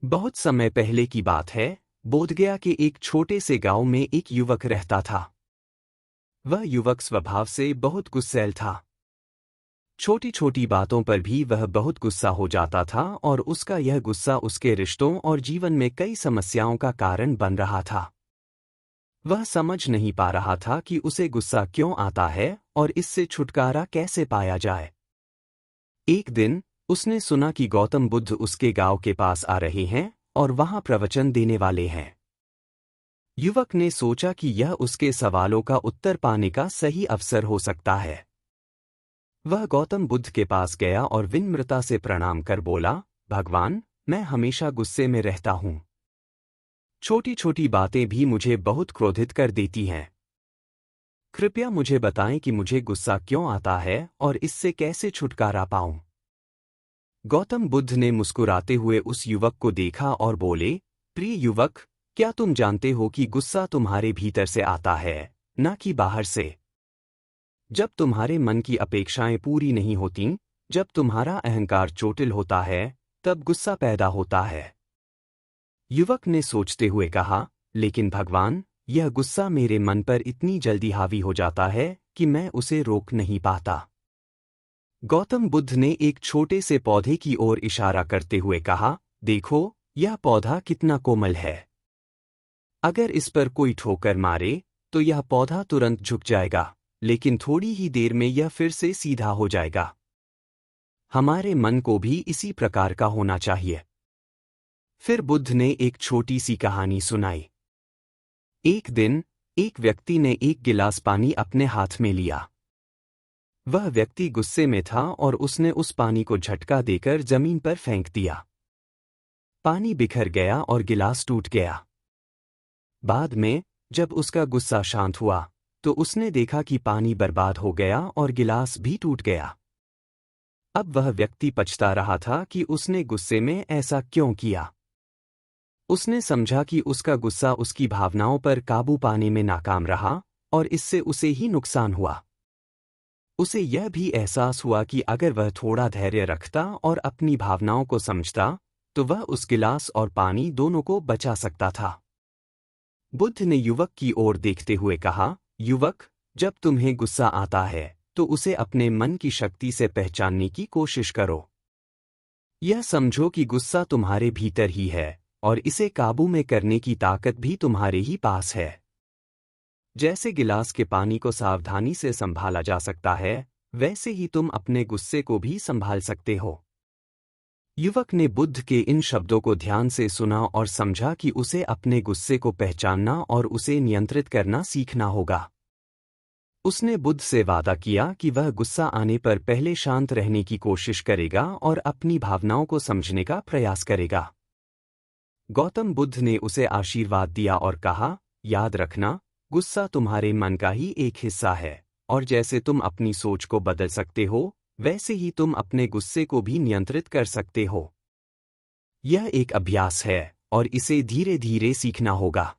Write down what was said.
बहुत समय पहले की बात है। बोधगया के एक छोटे से गांव में एक युवक रहता था। वह युवक स्वभाव से बहुत गुस्सैल था। छोटी छोटी बातों पर भी वह बहुत गुस्सा हो जाता था और उसका यह गुस्सा उसके रिश्तों और जीवन में कई समस्याओं का कारण बन रहा था। वह समझ नहीं पा रहा था कि उसे गुस्सा क्यों आता है और इससे छुटकारा कैसे पाया जाए। एक दिन उसने सुना कि गौतम बुद्ध उसके गांव के पास आ रहे हैं और वहां प्रवचन देने वाले हैं। युवक ने सोचा कि यह उसके सवालों का उत्तर पाने का सही अवसर हो सकता है। वह गौतम बुद्ध के पास गया और विनम्रता से प्रणाम कर बोला, भगवान, मैं हमेशा गुस्से में रहता हूं। छोटी छोटी बातें भी मुझे बहुत क्रोधित कर देती हैं। कृपया मुझे बताएं कि मुझे गुस्सा क्यों आता है और इससे कैसे छुटकारा पाऊं। गौतम बुद्ध ने मुस्कुराते हुए उस युवक को देखा और बोले, प्रिय युवक, क्या तुम जानते हो कि गुस्सा तुम्हारे भीतर से आता है, न कि बाहर से? जब तुम्हारे मन की अपेक्षाएं पूरी नहीं होतीं, जब तुम्हारा अहंकार चोटिल होता है, तब गुस्सा पैदा होता है। युवक ने सोचते हुए कहा, लेकिन भगवान, यह गुस्सा मेरे मन पर इतनी जल्दी हावी हो जाता है कि मैं उसे रोक नहीं पाता। गौतम बुद्ध ने एक छोटे से पौधे की ओर इशारा करते हुए कहा, देखो, यह पौधा कितना कोमल है। अगर इस पर कोई ठोकर मारे तो यह पौधा तुरंत झुक जाएगा, लेकिन थोड़ी ही देर में यह फिर से सीधा हो जाएगा। हमारे मन को भी इसी प्रकार का होना चाहिए। फिर बुद्ध ने एक छोटी सी कहानी सुनाई। एक दिन एक व्यक्ति ने एक गिलास पानी अपने हाथ में लिया। वह व्यक्ति गुस्से में था और उसने उस पानी को झटका देकर जमीन पर फेंक दिया। पानी बिखर गया और गिलास टूट गया। बाद में जब उसका गुस्सा शांत हुआ तो उसने देखा कि पानी बर्बाद हो गया और गिलास भी टूट गया। अब वह व्यक्ति पछता रहा था कि उसने गुस्से में ऐसा क्यों किया। उसने समझा कि उसका गुस्सा उसकी भावनाओं पर काबू पाने में नाकाम रहा और इससे उसे ही नुकसान हुआ। उसे यह भी एहसास हुआ कि अगर वह थोड़ा धैर्य रखता और अपनी भावनाओं को समझता तो वह उस गिलास और पानी दोनों को बचा सकता था। बुद्ध ने युवक की ओर देखते हुए कहा, युवक, जब तुम्हें गुस्सा आता है तो उसे अपने मन की शक्ति से पहचानने की कोशिश करो। यह समझो कि गुस्सा तुम्हारे भीतर ही है और इसे काबू में करने की ताकत भी तुम्हारे ही पास है। जैसे गिलास के पानी को सावधानी से संभाला जा सकता है, वैसे ही तुम अपने गुस्से को भी संभाल सकते हो। युवक ने बुद्ध के इन शब्दों को ध्यान से सुना और समझा कि उसे अपने गुस्से को पहचानना और उसे नियंत्रित करना सीखना होगा। उसने बुद्ध से वादा किया कि वह गुस्सा आने पर पहले शांत रहने की कोशिश करेगा और अपनी भावनाओं को समझने का प्रयास करेगा। गौतम बुद्ध ने उसे आशीर्वाद दिया और कहा, याद रखना, गुस्सा तुम्हारे मन का ही एक हिस्सा है और जैसे तुम अपनी सोच को बदल सकते हो, वैसे ही तुम अपने गुस्से को भी नियंत्रित कर सकते हो। यह एक अभ्यास है और इसे धीरे धीरे सीखना होगा।